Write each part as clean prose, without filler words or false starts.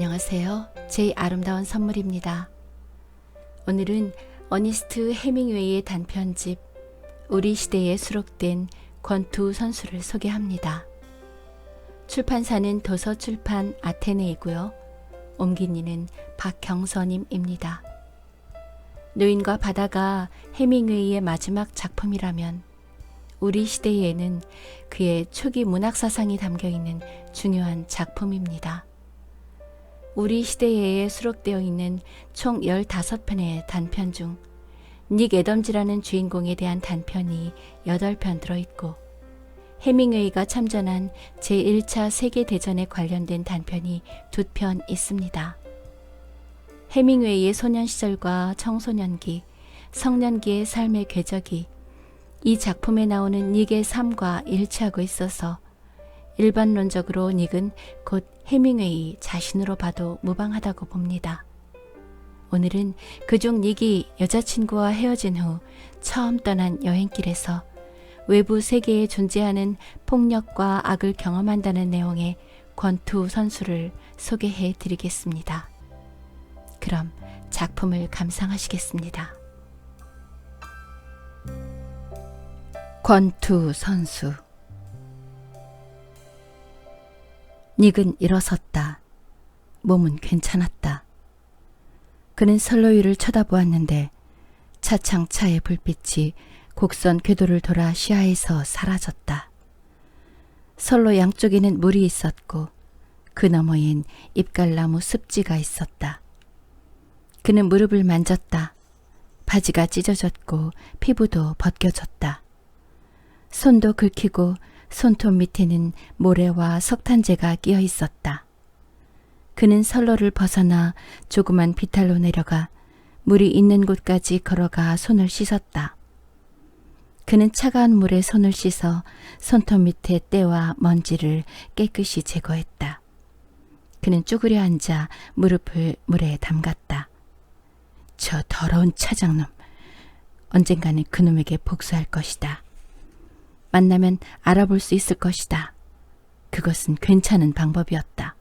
안녕하세요. 제 아름다운 선물입니다. 오늘은 어니스트 해밍웨이의 단편집 우리 시대에 수록된 권투 선수를 소개합니다. 출판사는 도서출판 아테네이고요. 옮긴 이는 박경서님입니다. 노인과 바다가 해밍웨이의 마지막 작품이라면 우리 시대에는 그의 초기 문학사상이 담겨있는 중요한 작품입니다. 우리 시대에 수록되어 있는 총 15편의 단편 중 닉 애덤즈라는 주인공에 대한 단편이 8편 들어있고 해밍웨이가 참전한 제1차 세계대전에 관련된 단편이 2편 있습니다. 해밍웨이의 소년 시절과 청소년기, 성년기의 삶의 궤적이 이 작품에 나오는 닉의 삶과 일치하고 있어서 일반론적으로 닉은 곧 해밍웨이 자신으로 봐도 무방하다고 봅니다. 오늘은 그중 닉이 여자친구와 헤어진 후 처음 떠난 여행길에서 외부 세계에 존재하는 폭력과 악을 경험한다는 내용의 권투 선수를 소개해 드리겠습니다. 그럼 작품을 감상하시겠습니다. 권투 선수. 닉은 일어섰다. 몸은 괜찮았다. 그는 선로 위를 쳐다보았는데 차창차의 불빛이 곡선 궤도를 돌아 시야에서 사라졌다. 선로 양쪽에는 물이 있었고 그 너머엔 잎갈나무 습지가 있었다. 그는 무릎을 만졌다. 바지가 찢어졌고 피부도 벗겨졌다. 손도 긁히고 손톱 밑에는 모래와 석탄재가 끼어 있었다. 그는 선로를 벗어나 조그만 비탈로 내려가 물이 있는 곳까지 걸어가 손을 씻었다. 그는 차가운 물에 손을 씻어 손톱 밑에 때와 먼지를 깨끗이 제거했다. 그는 쭈그려 앉아 무릎을 물에 담갔다. 저 더러운 차장놈. 언젠가는 그놈에게 복수할 것이다. 만나면 알아볼 수 있을 것이다. 그것은 괜찮은 방법이었다.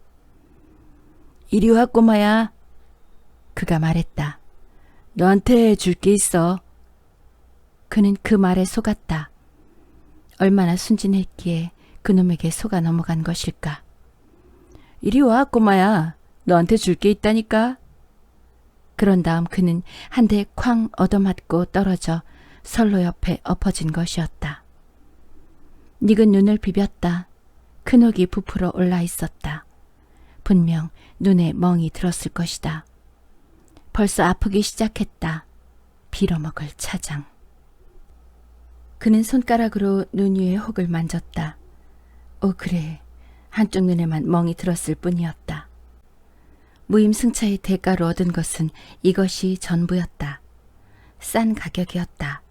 이리 와 꼬마야. 그가 말했다. 너한테 줄 게 있어. 그는 그 말에 속았다. 얼마나 순진했기에 그놈에게 속아 넘어간 것일까. 이리 와 꼬마야. 너한테 줄 게 있다니까. 그런 다음 그는 한 대 쾅 얻어맞고 떨어져 선로 옆에 엎어진 것이었다. 닉은 눈을 비볐다. 큰 혹이 부풀어 올라 있었다. 분명 눈에 멍이 들었을 것이다. 벌써 아프기 시작했다. 빌어먹을 차장. 그는 손가락으로 눈 위의 혹을 만졌다. 오 그래, 한쪽 눈에만 멍이 들었을 뿐이었다. 무임승차의 대가로 얻은 것은 이것이 전부였다. 싼 가격이었다.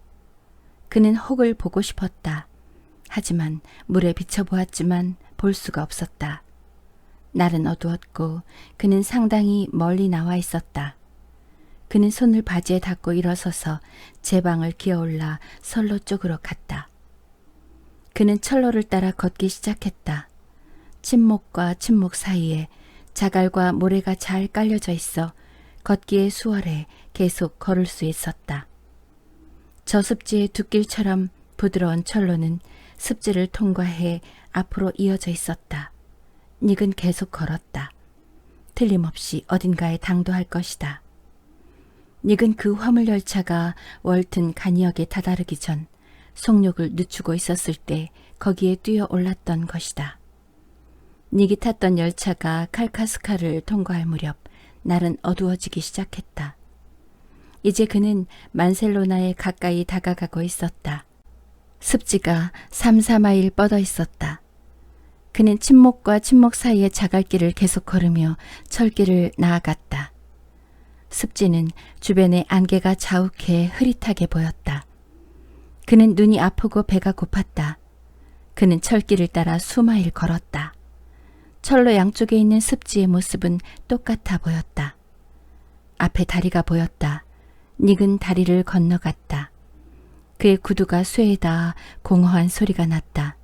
그는 혹을 보고 싶었다. 하지만 물에 비춰보았지만 볼 수가 없었다. 날은 어두웠고 그는 상당히 멀리 나와 있었다. 그는 손을 바지에 닫고 일어서서 제방을 기어올라 선로 쪽으로 갔다. 그는 철로를 따라 걷기 시작했다. 침목과 침목 사이에 자갈과 모래가 잘 깔려져 있어 걷기에 수월해 계속 걸을 수 있었다. 저습지의 둑길처럼 부드러운 철로는 습지를 통과해 앞으로 이어져 있었다. 닉은 계속 걸었다. 틀림없이 어딘가에 당도할 것이다. 닉은 그 화물열차가 월튼 간이역에 다다르기 전 속력을 늦추고 있었을 때 거기에 뛰어 올랐던 것이다. 닉이 탔던 열차가 칼카스카를 통과할 무렵 날은 어두워지기 시작했다. 이제 그는 만셀로나에 가까이 다가가고 있었다. 습지가 3-4마일 뻗어 있었다. 그는 침목과 침목 사이의 자갈길을 계속 걸으며 철길을 나아갔다. 습지는 주변의 안개가 자욱해 흐릿하게 보였다. 그는 눈이 아프고 배가 고팠다. 그는 철길을 따라 수마일 걸었다. 철로 양쪽에 있는 습지의 모습은 똑같아 보였다. 앞에 다리가 보였다. 닉은 다리를 건너갔다. 그의 구두가 쇠에 닿아 공허한 소리가 났다.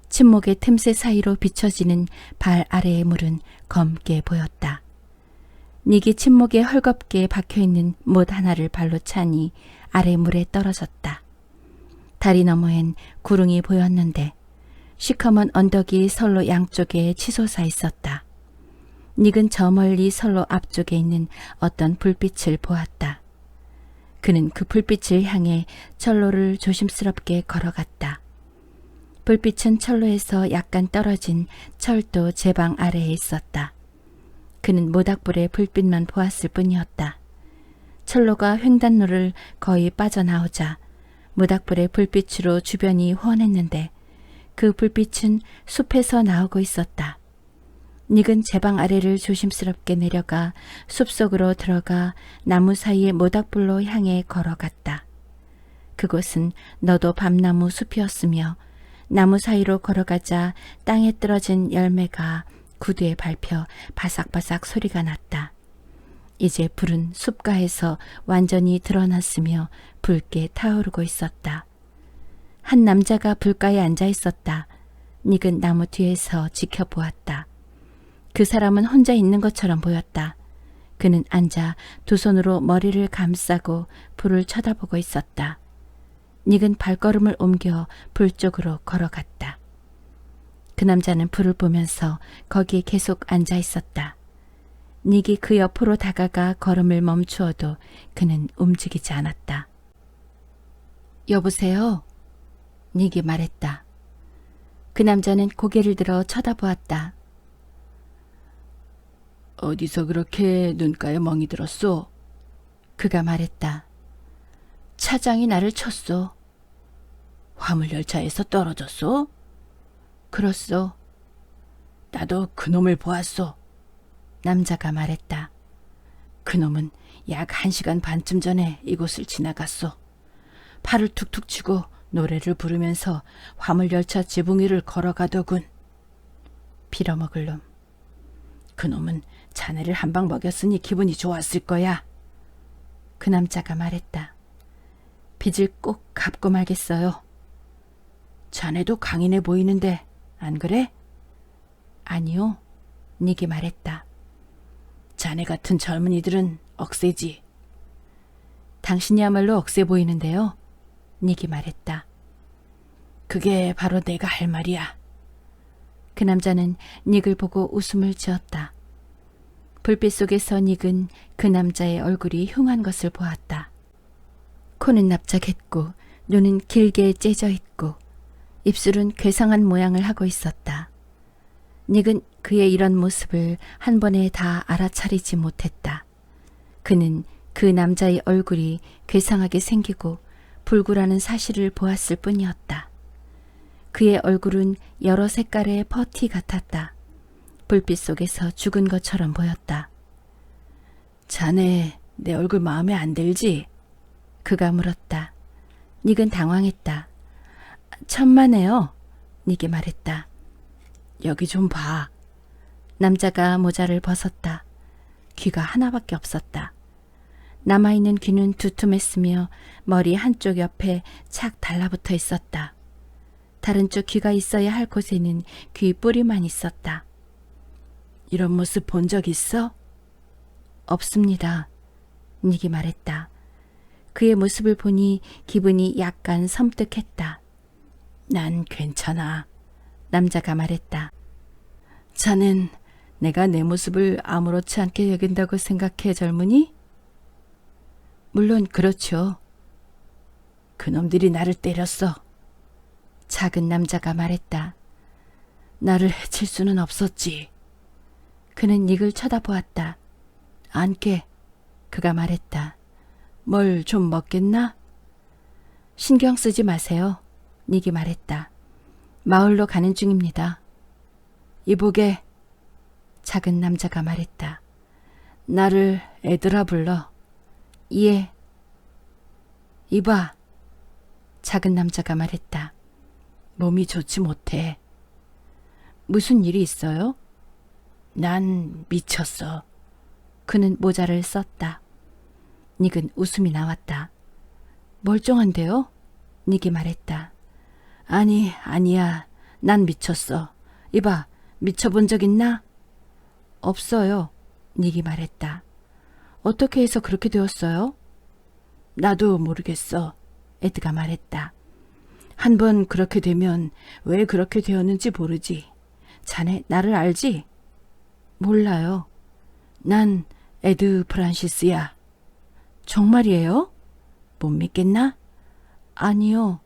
침묵의 틈새 사이로 비춰지는 발 아래의 물은 검게 보였다. 닉이 침목에 헐겁게 박혀있는 못 하나를 발로 차니 아래 물에 떨어졌다. 다리 너머엔 구릉이 보였는데 시커먼 언덕이 선로 양쪽에 치솟아 있었다. 닉은 저 멀리 선로 앞쪽에 있는 어떤 불빛을 보았다. 그는 그 불빛을 향해 철로를 조심스럽게 걸어갔다. 불빛은 철로에서 약간 떨어진 철도 제방 아래에 있었다. 그는 모닥불의 불빛만 보았을 뿐이었다. 철로가 횡단로를 거의 빠져나오자 모닥불의 불빛으로 주변이 훤했는데 그 불빛은 숲에서 나오고 있었다. 닉은 제방 아래를 조심스럽게 내려가 숲속으로 들어가 나무 사이의 모닥불로 향해 걸어갔다. 그곳은 너도 밤나무 숲이었으며 나무 사이로 걸어가자 땅에 떨어진 열매가 구두에 밟혀 바삭바삭 소리가 났다. 이제 불은 숲가에서 완전히 드러났으며 붉게 타오르고 있었다. 한 남자가 불가에 앉아 있었다. 닉은 나무 뒤에서 지켜보았다. 그 사람은 혼자 있는 것처럼 보였다. 그는 앉아 두 손으로 머리를 감싸고 불을 쳐다보고 있었다. 닉은 발걸음을 옮겨 불 쪽으로 걸어갔다. 그 남자는 불을 보면서 거기에 계속 앉아 있었다. 닉이 그 옆으로 다가가 걸음을 멈추어도 그는 움직이지 않았다. 여보세요? 닉이 말했다. 그 남자는 고개를 들어 쳐다보았다. 어디서 그렇게 눈가에 멍이 들었소? 그가 말했다. 차장이 나를 쳤소. 화물열차에서 떨어졌소? 그렇소. 나도 그놈을 보았소. 남자가 말했다. 그놈은 약 1시간 반쯤 전에 이곳을 지나갔소. 팔을 툭툭 치고 노래를 부르면서 화물열차 지붕 위를 걸어가더군. 빌어먹을 놈. 그놈은 자네를 한 방 먹였으니 기분이 좋았을 거야. 그 남자가 말했다. 빚을 꼭 갚고 말겠어요. 자네도 강인해 보이는데 안 그래? 아니요. 닉이 말했다. 자네 같은 젊은이들은 억세지. 당신이야말로 억세 보이는데요. 닉이 말했다. 그게 바로 내가 할 말이야. 그 남자는 닉을 보고 웃음을 지었다. 불빛 속에서 닉은 그 남자의 얼굴이 흉한 것을 보았다. 코는 납작했고 눈은 길게 째져 있고 입술은 괴상한 모양을 하고 있었다. 닉은 그의 이런 모습을 한 번에 다 알아차리지 못했다. 그는 그 남자의 얼굴이 괴상하게 생기고 불구라는 사실을 보았을 뿐이었다. 그의 얼굴은 여러 색깔의 퍼티 같았다. 불빛 속에서 죽은 것처럼 보였다. 자네 내 얼굴 마음에 안 들지? 그가 물었다. 닉은 당황했다. 천만에요. 닉이 말했다. 여기 좀 봐. 남자가 모자를 벗었다. 귀가 하나밖에 없었다. 남아있는 귀는 두툼했으며 머리 한쪽 옆에 착 달라붙어 있었다. 다른 쪽 귀가 있어야 할 곳에는 귀 뿌리만 있었다. 이런 모습 본 적 있어? 없습니다. 닉이 말했다. 그의 모습을 보니 기분이 약간 섬뜩했다. 난 괜찮아. 남자가 말했다. 자넨 내가 내 모습을 아무렇지 않게 여긴다고 생각해, 젊은이? 물론 그렇죠. 그놈들이 나를 때렸어. 작은 남자가 말했다. 나를 해칠 수는 없었지. 그는 닉을 쳐다보았다. 앉게. 그가 말했다. 뭘 좀 먹겠나? 신경 쓰지 마세요. 닉이 말했다. 마을로 가는 중입니다. 이보게. 작은 남자가 말했다. 나를 애들아 불러. 예. 이봐. 작은 남자가 말했다. 몸이 좋지 못해. 무슨 일이 있어요? 난 미쳤어. 그는 모자를 썼다. 닉은 웃음이 나왔다. 멀쩡한데요? 닉이 말했다. 아니야. 난 미쳤어. 이봐, 미쳐본 적 있나? 없어요. 닉이 말했다. 어떻게 해서 그렇게 되었어요? 나도 모르겠어. 에드가 말했다. 한번 그렇게 되면 왜 그렇게 되었는지 모르지. 자네 나를 알지? 몰라요. 난 에드 프란시스야. 정말이에요? 못 믿겠나? 아니요.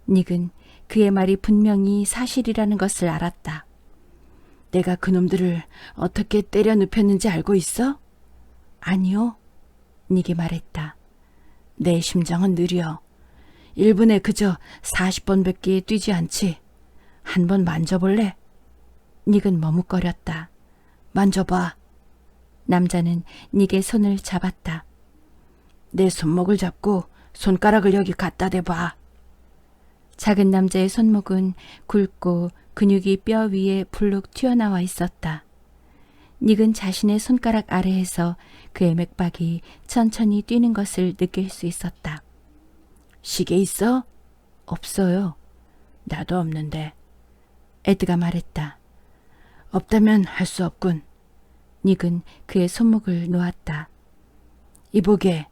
닉은 그의 말이 분명히 사실이라는 것을 알았다. 내가 그놈들을 어떻게 때려 눕혔는지 알고 있어? 아니요. 닉이 말했다. 내 심장은 느려. 1분에 그저 40번밖에 뛰지 않지. 한번 만져볼래? 닉은 머뭇거렸다. 만져봐. 남자는 닉의 손을 잡았다. 내 손목을 잡고 손가락을 여기 갖다 대봐. 작은 남자의 손목은 굵고 근육이 뼈 위에 불룩 튀어나와 있었다. 닉은 자신의 손가락 아래에서 그의 맥박이 천천히 뛰는 것을 느낄 수 있었다. 시계 있어? 없어요. 나도 없는데. 에드가 말했다. 없다면 할 수 없군. 닉은 그의 손목을 놓았다. 이보게.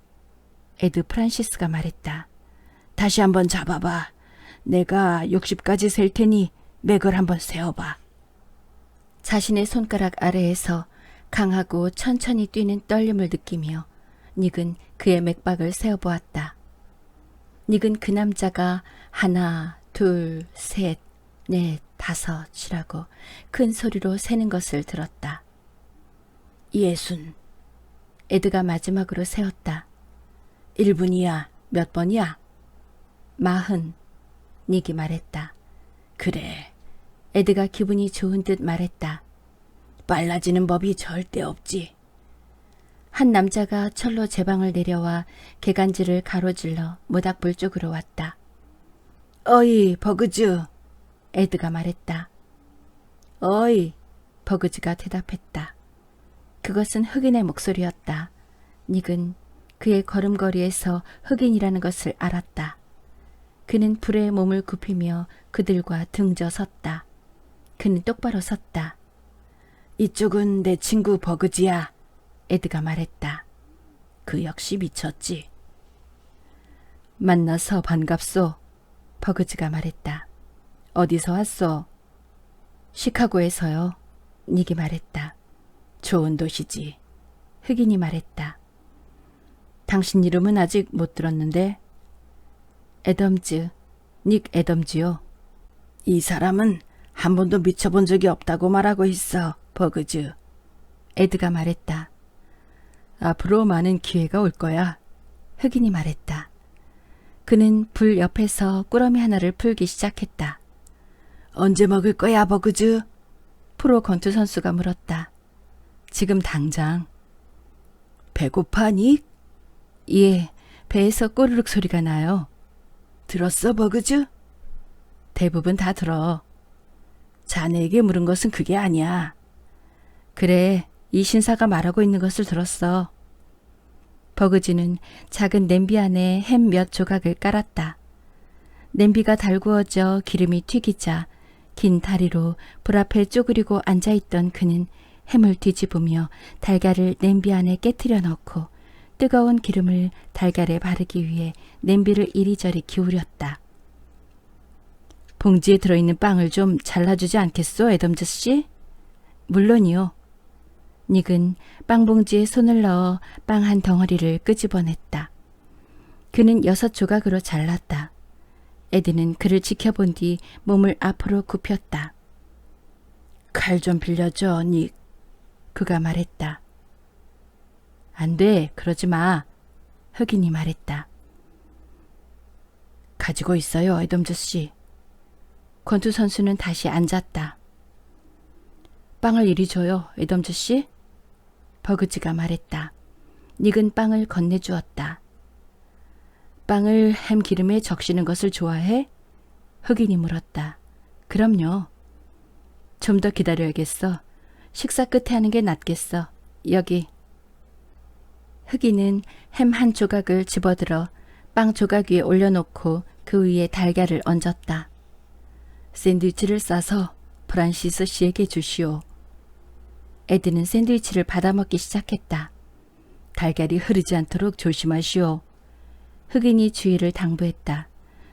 에드 프란시스가 말했다. 다시 한번 잡아봐. 내가 60까지 셀 테니 맥을 한번 세어봐. 자신의 손가락 아래에서 강하고 천천히 뛰는 떨림을 느끼며 닉은 그의 맥박을 세어보았다. 닉은 그 남자가 하나, 둘, 셋, 넷, 다섯이라고 큰 소리로 세는 것을 들었다. 60. 에드가 마지막으로 세었다. 1분이야. 몇 번이야? 40. 닉이 말했다. 그래. 에드가 기분이 좋은 듯 말했다. 빨라지는 법이 절대 없지. 한 남자가 철로 제방을 내려와 개간지를 가로질러 모닥불 쪽으로 왔다. 어이, 버그즈. 에드가 말했다. 어이, 버그즈가 대답했다. 그것은 흑인의 목소리였다. 닉은 그의 걸음걸이에서 흑인이라는 것을 알았다. 그는 불에 몸을 굽히며 그들과 등져 섰다. 그는 똑바로 섰다. 이쪽은 내 친구 버그지야. 에드가 말했다. 그 역시 미쳤지. 만나서 반갑소. 버그지가 말했다. 어디서 왔소? 시카고에서요. 닉이 말했다. 좋은 도시지. 흑인이 말했다. 당신 이름은 아직 못 들었는데. 애덤즈, 닉 애덤즈요. 이 사람은 한 번도 미쳐본 적이 없다고 말하고 있어, 버그즈. 에드가 말했다. 앞으로 많은 기회가 올 거야. 흑인이 말했다. 그는 불 옆에서 꾸러미 하나를 풀기 시작했다. 언제 먹을 거야, 버그즈? 프로 권투 선수가 물었다. 지금 당장. 배고파, 닉? 예, 배에서 꼬르륵 소리가 나요. 들었어, 버그즈? 대부분 다 들어. 자네에게 물은 것은 그게 아니야. 그래, 이 신사가 말하고 있는 것을 들었어. 버그즈는 작은 냄비 안에 햄 몇 조각을 깔았다. 냄비가 달구어져 기름이 튀기자 긴 다리로 불 앞에 쪼그리고 앉아있던 그는 햄을 뒤집으며 달걀을 냄비 안에 깨트려 넣고 뜨거운 기름을 달걀에 바르기 위해 냄비를 이리저리 기울였다. 봉지에 들어있는 빵을 좀 잘라주지 않겠소, 애덤즈 씨? 물론이요. 닉은 빵봉지에 손을 넣어 빵 한 덩어리를 끄집어냈다. 그는 6조각으로 잘랐다. 에드는 그를 지켜본 뒤 몸을 앞으로 굽혔다. 칼 좀 빌려줘, 닉. 그가 말했다. 안 돼, 그러지 마. 흑인이 말했다. 가지고 있어요, 애덤즈 씨. 권투 선수는 다시 앉았다. 빵을 이리 줘요, 애덤즈 씨. 버그즈가 말했다. 닉은 빵을 건네주었다. 빵을 햄 기름에 적시는 것을 좋아해? 흑인이 물었다. 그럼요. 좀 더 기다려야겠어. 식사 끝에 하는 게 낫겠어. 여기. 흑인은 햄 한 조각을 집어들어 빵 조각 위에 올려놓고 그 위에 달걀을 얹었다. 샌드위치를 싸서 프란시스 씨에게 주시오. 에드는 샌드위치를 받아먹기 시작했다. 달걀이 흐르지 않도록 조심하시오. 흑인이 주의를 당부했다.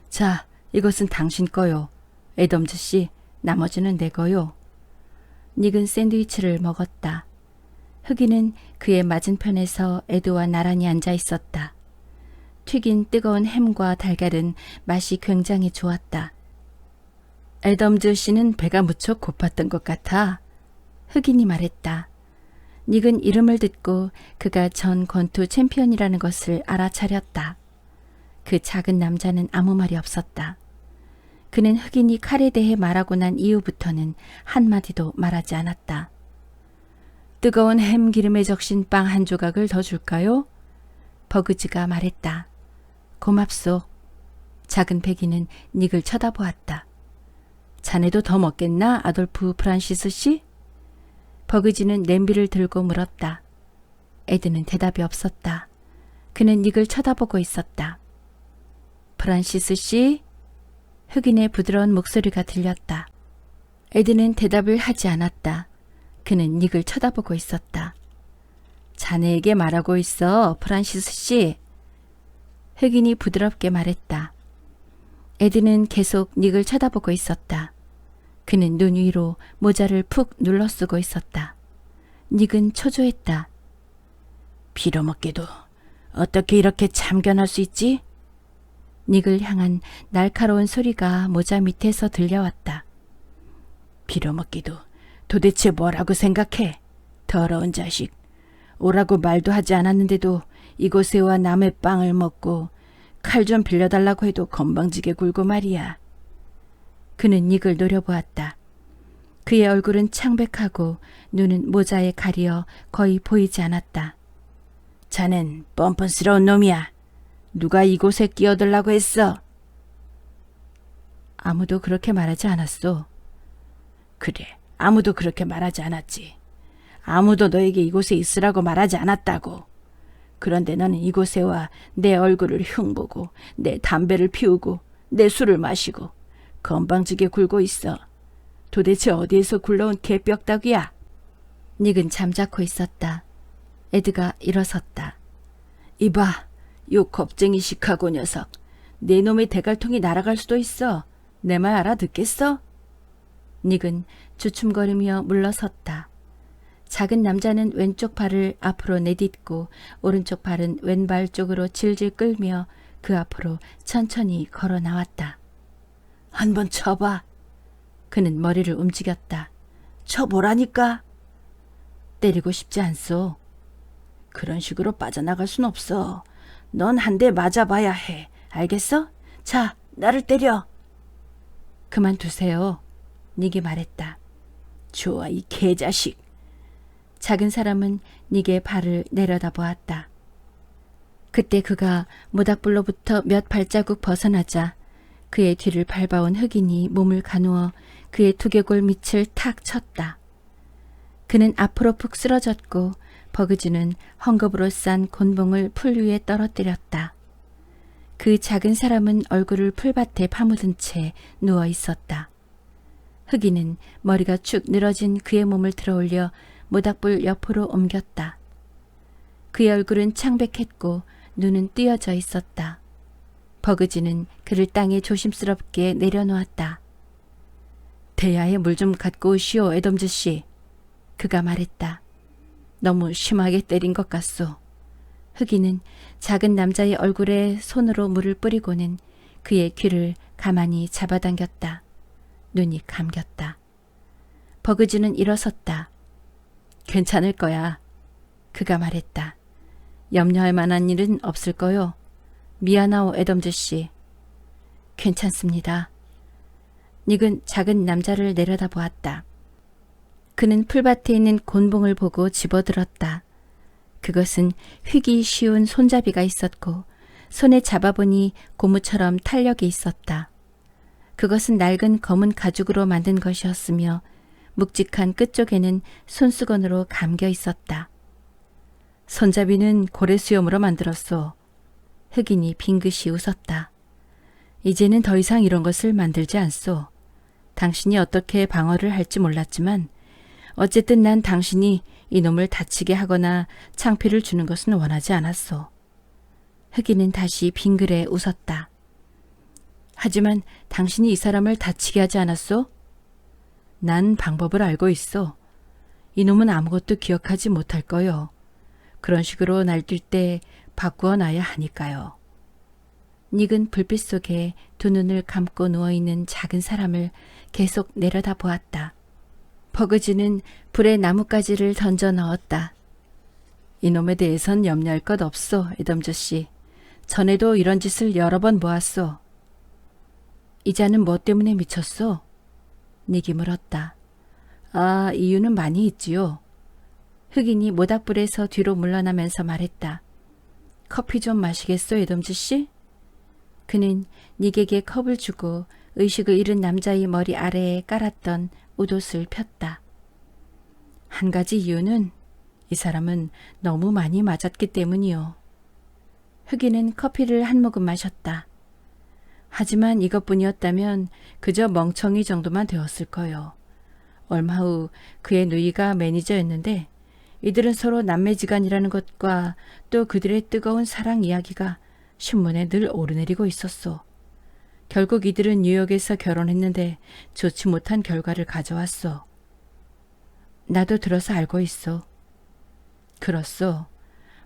자, 이것은 당신 거요. 애덤즈 씨, 나머지는 내 거요. 닉은 샌드위치를 먹었다. 흑인은 그의 맞은편에서 에드와 나란히 앉아 있었다. 튀긴 뜨거운 햄과 달걀은 맛이 굉장히 좋았다. 애덤즈 씨는 배가 무척 고팠던 것 같아. 흑인이 말했다. 닉은 이름을 듣고 그가 전 권투 챔피언이라는 것을 알아차렸다. 그 작은 남자는 아무 말이 없었다. 그는 흑인이 칼에 대해 말하고 난 이후부터는 한마디도 말하지 않았다. 뜨거운 햄 기름에 적신 빵 한 조각을 더 줄까요? 버그즈가 말했다. 고맙소. 작은 패기는 닉을 쳐다보았다. 자네도 더 먹겠나, 아돌프 프란시스 씨? 버그지는 냄비를 들고 물었다. 에드는 대답이 없었다. 그는 닉을 쳐다보고 있었다. 프란시스 씨? 흑인의 부드러운 목소리가 들렸다. 에드는 대답을 하지 않았다. 그는 닉을 쳐다보고 있었다. 자네에게 말하고 있어, 프란시스 씨. 흑인이 부드럽게 말했다. 에드는 계속 닉을 쳐다보고 있었다. 그는 눈 위로 모자를 푹 눌러 쓰고 있었다. 닉은 초조했다. 빌어먹게도 어떻게 이렇게 참견할 수 있지? 닉을 향한 날카로운 소리가 모자 밑에서 들려왔다. 빌어먹기도 도대체 뭐라고 생각해? 더러운 자식. 오라고 말도 하지 않았는데도 이곳에 와 남의 빵을 먹고 칼 좀 빌려달라고 해도 건방지게 굴고 말이야. 그는 닉을 노려보았다. 그의 얼굴은 창백하고 눈은 모자에 가리어 거의 보이지 않았다. 자넨 뻔뻔스러운 놈이야. 누가 이곳에 끼어들라고 했어? 아무도 그렇게 말하지 않았소. 그래, 아무도 그렇게 말하지 않았지. 아무도 너에게 이곳에 있으라고 말하지 않았다고. 그런데 너는 이곳에 와 내 얼굴을 흉보고 내 담배를 피우고 내 술을 마시고 건방지게 굴고 있어. 도대체 어디에서 굴러온 개뼈다귀야? 닉은 잠자코 있었다. 에드가 일어섰다. 이봐, 요 겁쟁이 시카고 녀석. 내 놈의 대갈통이 날아갈 수도 있어. 내 말 알아듣겠어? 닉은 주춤거리며 물러섰다. 작은 남자는 왼쪽 발을 앞으로 내딛고 오른쪽 발은 왼발 쪽으로 질질 끌며 그 앞으로 천천히 걸어 나왔다. 한번 쳐봐. 그는 머리를 움직였다. 쳐보라니까. 때리고 싶지 않소. 그런 식으로 빠져나갈 순 없어. 넌 한 대 맞아봐야 해. 알겠어? 자, 나를 때려. 그만두세요. 닉이 말했다. 좋아, 이 개자식. 작은 사람은 닉의 발을 내려다보았다. 그때 그가 모닥불로부터 몇 발자국 벗어나자 그의 뒤를 밟아온 흑인이 몸을 가누어 그의 두개골 밑을 탁 쳤다. 그는 앞으로 푹 쓰러졌고 버그즈는 헝겊으로 싼 곤봉을 풀 위에 떨어뜨렸다. 그 작은 사람은 얼굴을 풀밭에 파묻은 채 누워 있었다. 흑인은 머리가 축 늘어진 그의 몸을 들어올려 모닥불 옆으로 옮겼다. 그의 얼굴은 창백했고 눈은 띄어져 있었다. 버그지는 그를 땅에 조심스럽게 내려놓았다. 대야에 물 좀 갖고 오시오, 애덤즈 씨. 그가 말했다. 너무 심하게 때린 것 같소. 흑인은 작은 남자의 얼굴에 손으로 물을 뿌리고는 그의 귀를 가만히 잡아당겼다. 눈이 감겼다. 버그지는 일어섰다. 괜찮을 거야. 그가 말했다. 염려할 만한 일은 없을 거요. 미안하오, 애덤즈 씨. 괜찮습니다. 닉은 작은 남자를 내려다보았다. 그는 풀밭에 있는 곤봉을 보고 집어들었다. 그것은 휘기 쉬운 손잡이가 있었고 손에 잡아보니 고무처럼 탄력이 있었다. 그것은 낡은 검은 가죽으로 만든 것이었으며 묵직한 끝쪽에는 손수건으로 감겨 있었다. 손잡이는 고래수염으로 만들었소. 흑인이 빙긋이 웃었다. 이제는 더 이상 이런 것을 만들지 않소. 당신이 어떻게 방어를 할지 몰랐지만 어쨌든 난 당신이 이놈을 다치게 하거나 창피를 주는 것은 원하지 않았소. 흑인은 다시 빙그레 웃었다. 하지만 당신이 이 사람을 다치게 하지 않았소? 난 방법을 알고 있어. 이놈은 아무것도 기억하지 못할 거요. 그런 식으로 날뛸 때 바꾸어 놔야 하니까요. 닉은 불빛 속에 두 눈을 감고 누워있는 작은 사람을 계속 내려다 보았다. 버그지는 불에 나뭇가지를 던져 넣었다. 이놈에 대해선 염려할 것 없소, 애덤즈 씨. 전에도 이런 짓을 여러 번 보았소. 이자는 뭐 때문에 미쳤소? 닉이 물었다. 아, 이유는 많이 있지요. 흑인이 모닥불에서 뒤로 물러나면서 말했다. 커피 좀 마시겠소, 애덤즈 씨? 그는 닉에게 컵을 주고 의식을 잃은 남자의 머리 아래에 깔았던 웃옷을 폈다. 한 가지 이유는 이 사람은 너무 많이 맞았기 때문이요. 흑인은 커피를 한 모금 마셨다. 하지만 이것뿐이었다면 그저 멍청이 정도만 되었을 거요. 얼마 후 그의 누이가 매니저였는데 이들은 서로 남매지간이라는 것과 또 그들의 뜨거운 사랑 이야기가 신문에 늘 오르내리고 있었소. 결국 이들은 뉴욕에서 결혼했는데 좋지 못한 결과를 가져왔소. 나도 들어서 알고 있어. 그렇소.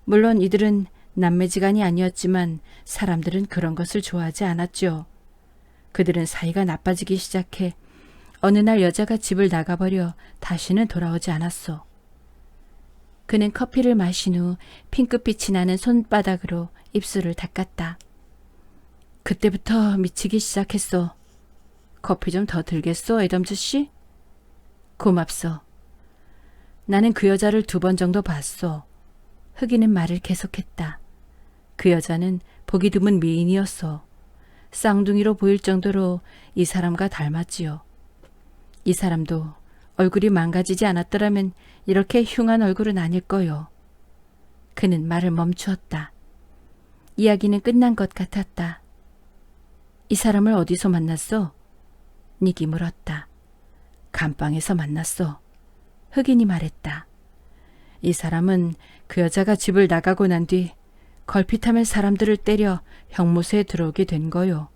물론 이들은 남매지간이 아니었지만 사람들은 그런 것을 좋아하지 않았죠. 그들은 사이가 나빠지기 시작해 어느 날 여자가 집을 나가버려 다시는 돌아오지 않았소. 그는 커피를 마신 후 핑크빛이 나는 손바닥으로 입술을 닦았다. 그때부터 미치기 시작했소. 커피 좀 더 들겠소, 애덤즈 씨? 고맙소. 나는 그 여자를 2번 정도 봤소. 흑인은 말을 계속했다. 그 여자는 보기 드문 미인이었소. 쌍둥이로 보일 정도로 이 사람과 닮았지요. 이 사람도 얼굴이 망가지지 않았더라면 이렇게 흉한 얼굴은 아닐 거요. 그는 말을 멈추었다. 이야기는 끝난 것 같았다. 이 사람을 어디서 만났어? 닉이 물었다. 감방에서 만났어. 흑인이 말했다. 이 사람은 그 여자가 집을 나가고 난 뒤 걸핏하면 사람들을 때려 형무소에 들어오게 된 거요.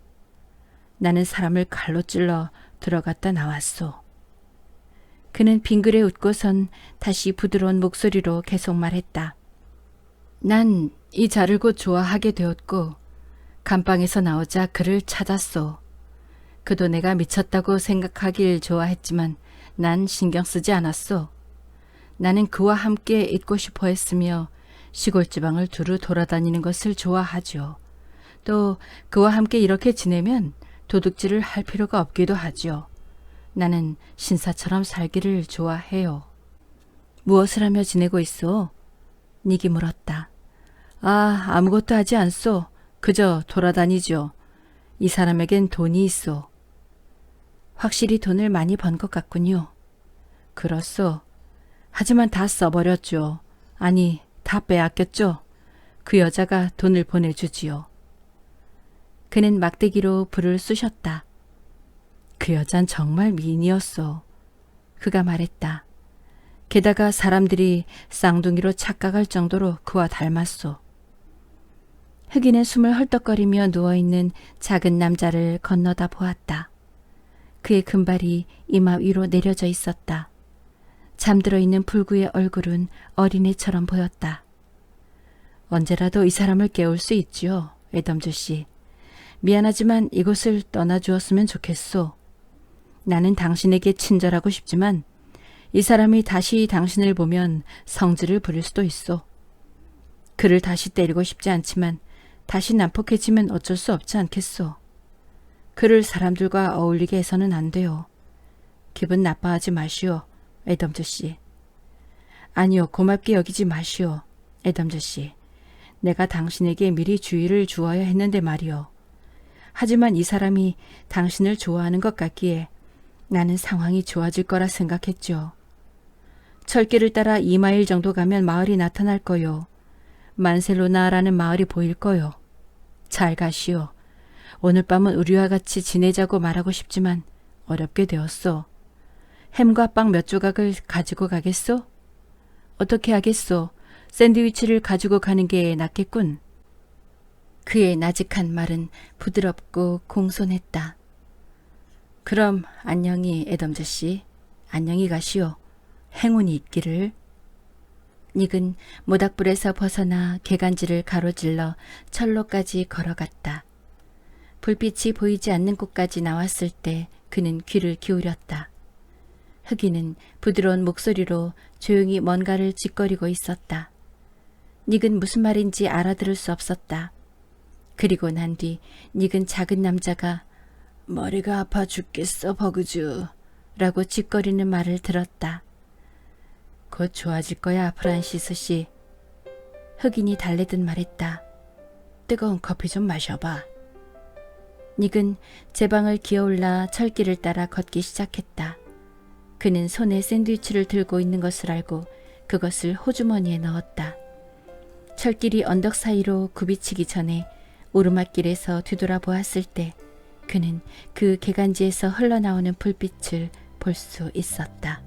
나는 사람을 칼로 찔러 들어갔다 나왔소. 그는 빙그레 웃고선 다시 부드러운 목소리로 계속 말했다. 난 이 자를 곧 좋아하게 되었고 감방에서 나오자 그를 찾았소. 그도 내가 미쳤다고 생각하길 좋아했지만 난 신경 쓰지 않았소. 나는 그와 함께 있고 싶어 했으며 시골 지방을 두루 돌아다니는 것을 좋아하죠. 또 그와 함께 이렇게 지내면 도둑질을 할 필요가 없기도 하죠. 나는 신사처럼 살기를 좋아해요. 무엇을 하며 지내고 있어? 닉이 물었다. 아, 아무것도 하지 않소. 그저 돌아다니죠. 이 사람에겐 돈이 있어. 확실히 돈을 많이 번 것 같군요. 그렇소. 하지만 다 써버렸죠. 아니, 다 빼앗겼죠. 그 여자가 돈을 보내주지요. 그는 막대기로 불을 쑤셨다. 그 여잔 정말 미인이었어. 그가 말했다. 게다가 사람들이 쌍둥이로 착각할 정도로 그와 닮았소. 흑인은 숨을 헐떡거리며 누워있는 작은 남자를 건너다 보았다. 그의 금발이 이마 위로 내려져 있었다. 잠들어 있는 불구의 얼굴은 어린애처럼 보였다. 언제라도 이 사람을 깨울 수 있지요, 애덤즈 씨. 미안하지만 이곳을 떠나주었으면 좋겠소. 나는 당신에게 친절하고 싶지만 이 사람이 다시 당신을 보면 성질을 부릴 수도 있소. 그를 다시 때리고 싶지 않지만 다시 난폭해지면 어쩔 수 없지 않겠소. 그를 사람들과 어울리게 해서는 안 돼요. 기분 나빠하지 마시오, 애덤즈 씨. 아니요, 고맙게 여기지 마시오, 애덤즈 씨. 내가 당신에게 미리 주의를 주어야 했는데 말이오. 하지만 이 사람이 당신을 좋아하는 것 같기에 나는 상황이 좋아질 거라 생각했죠. 철길을 따라 2마일 정도 가면 마을이 나타날 거요. 만셀로나라는 마을이 보일 거요. 잘 가시오. 오늘 밤은 우리와 같이 지내자고 말하고 싶지만 어렵게 되었소. 햄과 빵 몇 조각을 가지고 가겠소? 어떻게 하겠소? 샌드위치를 가지고 가는 게 낫겠군. 그의 나직한 말은 부드럽고 공손했다. 그럼 안녕히 애덤즈 씨. 안녕히 가시오. 행운이 있기를. 닉은 모닥불에서 벗어나 개간지를 가로질러 철로까지 걸어갔다. 불빛이 보이지 않는 곳까지 나왔을 때 그는 귀를 기울였다. 흑인은 부드러운 목소리로 조용히 뭔가를 짓거리고 있었다. 닉은 무슨 말인지 알아들을 수 없었다. 그리고 난 뒤 닉은 작은 남자가 머리가 아파 죽겠어 버그주 라고 짓거리는 말을 들었다. 곧 좋아질 거야 프란시스 씨. 흑인이 달래듯 말했다. 뜨거운 커피 좀 마셔봐. 닉은 제 방을 기어올라 철길을 따라 걷기 시작했다. 그는 손에 샌드위치를 들고 있는 것을 알고 그것을 호주머니에 넣었다. 철길이 언덕 사이로 굽이치기 전에 오르막길에서 뒤돌아보았을 때 그는 그 개간지에서 흘러나오는 불빛을 볼 수 있었다.